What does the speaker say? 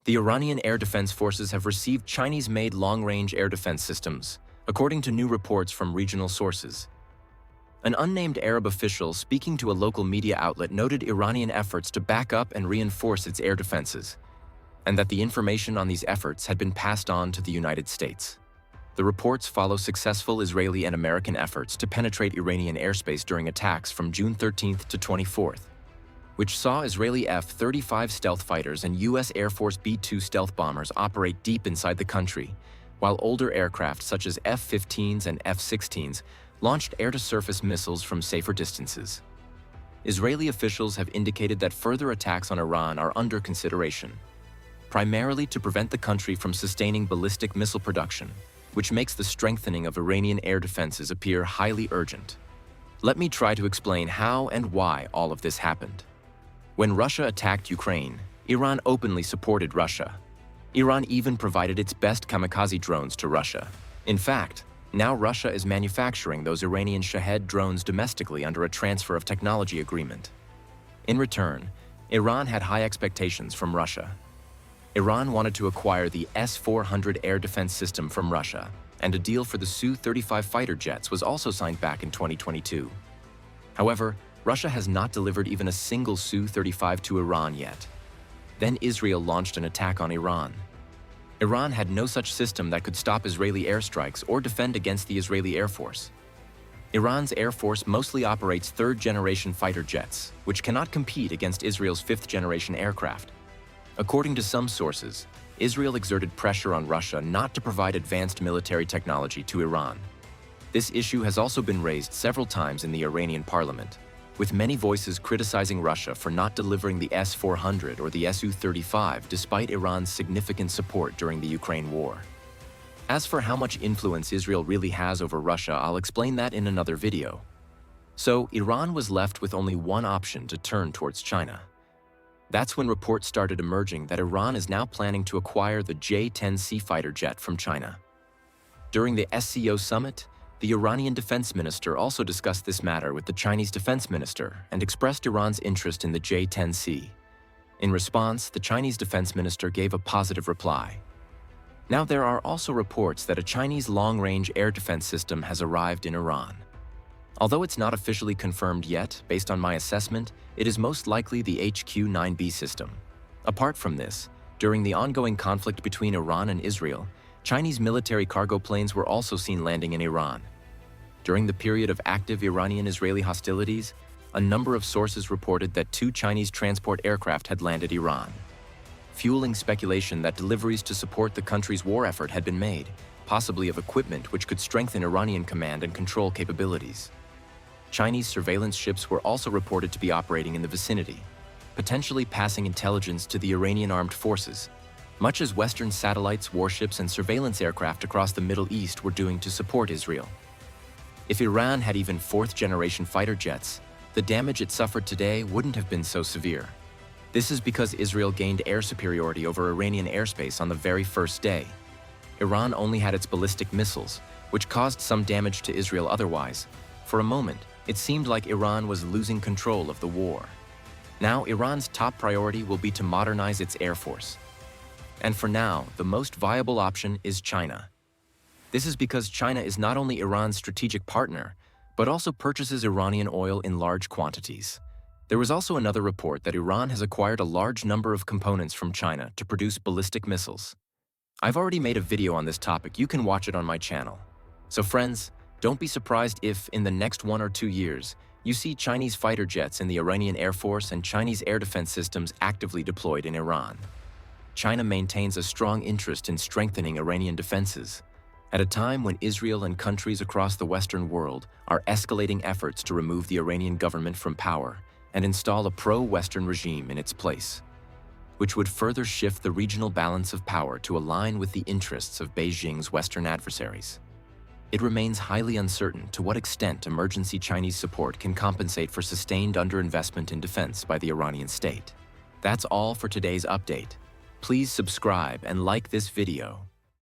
The Iranian air defense forces have received Chinese-made long-range air defense systems, according to new reports from regional sources. An unnamed Arab official speaking to a local media outlet noted Iranian efforts to back up and reinforce its air defenses, and that the information on these efforts had been passed on to the United States. The reports follow successful Israeli and American efforts to penetrate Iranian airspace during attacks from June 13th to 24th, which saw Israeli F-35 stealth fighters and U.S. Air Force B-2 stealth bombers operate deep inside the country, while older aircraft such as F-15s and F-16s launched air-to-surface missiles from safer distances. Israeli officials have indicated that further attacks on Iran are under consideration, primarily to prevent the country from sustaining ballistic missile production, which makes the strengthening of Iranian air defenses appear highly urgent. Let me try to explain how and why all of this happened. When Russia attacked Ukraine, Iran openly supported Russia. Iran even provided its best kamikaze drones to Russia. In fact, now Russia is manufacturing those Iranian Shahed drones domestically under a transfer of technology agreement. In return, Iran had high expectations from Russia. Iran wanted to acquire the S-400 air defense system from Russia, and a deal for the Su-35 fighter jets was also signed back in 2022. However, Russia has not delivered even a single Su-35 to Iran yet. Then Israel launched an attack on Iran. Iran had no such system that could stop Israeli airstrikes or defend against the Israeli Air Force. Iran's Air Force mostly operates third-generation fighter jets, which cannot compete against Israel's fifth-generation aircraft. According to some sources, Israel exerted pressure on Russia not to provide advanced military technology to Iran. This issue has also been raised several times in the Iranian parliament, with many voices criticizing Russia for not delivering the S-400 or the Su-35 despite Iran's significant support during the Ukraine war. As for how much influence Israel really has over Russia, I'll explain that in another video. So, Iran was left with only one option to turn towards China. That's when reports started emerging that Iran is now planning to acquire the J-10C fighter jet from China. During the SCO summit, the Iranian defense minister also discussed this matter with the Chinese defense minister and expressed Iran's interest in the J-10C. In response, the Chinese defense minister gave a positive reply. Now, there are also reports that a Chinese long-range air defense system has arrived in Iran. Although it's not officially confirmed yet, based on my assessment, it is most likely the HQ-9B system. Apart from this, during the ongoing conflict between Iran and Israel, Chinese military cargo planes were also seen landing in Iran. During the period of active Iranian-Israeli hostilities, a number of sources reported that 2 Chinese transport aircraft had landed Iran, fueling speculation that deliveries to support the country's war effort had been made, possibly of equipment which could strengthen Iranian command and control capabilities. Chinese surveillance ships were also reported to be operating in the vicinity, potentially passing intelligence to the Iranian armed forces, much as Western satellites, warships, and surveillance aircraft across the Middle East were doing to support Israel. If Iran had even fourth-generation fighter jets, the damage it suffered today wouldn't have been so severe. This is because Israel gained air superiority over Iranian airspace on the very first day. Iran only had its ballistic missiles, which caused some damage to Israel otherwise. For a moment, it seemed like Iran was losing control of the war. Now, Iran's top priority will be to modernize its air force. And for now, the most viable option is China. This is because China is not only Iran's strategic partner, but also purchases Iranian oil in large quantities. There was also another report that Iran has acquired a large number of components from China to produce ballistic missiles. I've already made a video on this topic. You can watch it on my channel. So friends, don't be surprised if, in the next 1 or 2 years, you see Chinese fighter jets in the Iranian Air Force and Chinese air defense systems actively deployed in Iran. China maintains a strong interest in strengthening Iranian defenses, at a time when Israel and countries across the Western world are escalating efforts to remove the Iranian government from power and install a pro-Western regime in its place, which would further shift the regional balance of power to align with the interests of Beijing's Western adversaries. It remains highly uncertain to what extent emergency Chinese support can compensate for sustained underinvestment in defense by the Iranian state. That's all for today's update. Please subscribe and like this video.